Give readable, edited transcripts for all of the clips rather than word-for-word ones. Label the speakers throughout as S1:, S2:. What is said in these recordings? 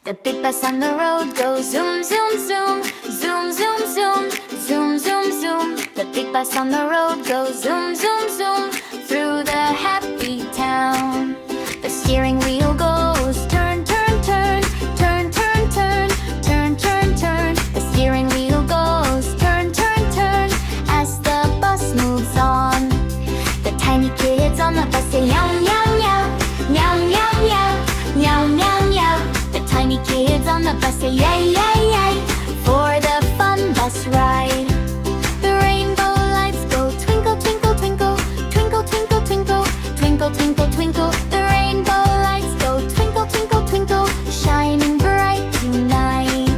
S1: The big bus on the road goes zoom, zoom, zoom, zoom, zoom, zoom, zoom, zoom, zoom. The big bus on the road goes zoom, zoom, zoom through the happy town. The steering wheel goes turn, turn, turn, turn, turn, turn, turn, turn, turn. The steering wheel goes turn, turn, turn as the bus moves on. The tiny kids on the bus say meow, meow, meow, meow, meow, meow, meow, meow, meow. The tiny kids on the bus say yay, yay, yay for the fun bus ride. The rainbow lights go twinkle, twinkle, twinkle, twinkle, twinkle, twinkle, twinkle, twinkle, twinkle. The rainbow lights go twinkle, twinkle, twinkle, shining bright tonight.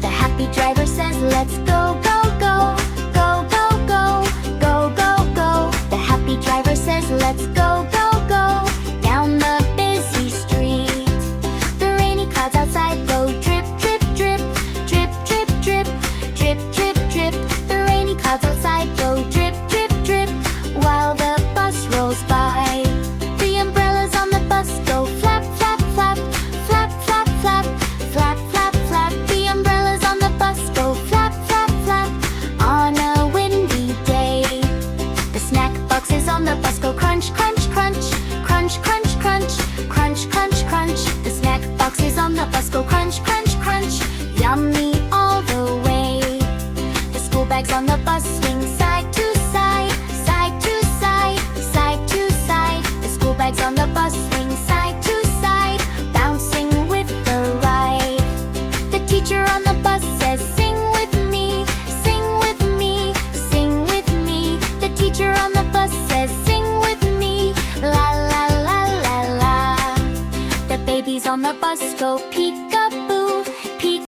S1: The happy driver says let's go, go, go, go, go, go, go, go, go. The happy driver says let's go, go, go down the busy street. The rainy clouds outside go drip, drip, drip, drip, drip, drip, drip, drip, drip. The rainy clouds outside go drip, drip, drip while the bus rolls by. The umbrellas on the bus go flap, flap, flap, flap, flap, flap, flap, flap, flap. The umbrellas on the bus go flap, flap, flap on a windy day. The snack boxes on the bus go crunch, crunch, crunch, crunch, crunch, crunch, crunch, crunch, crunch. The snack boxes on the bus go crunch, crunch, crunch, yummy all the way. The school bags on the bus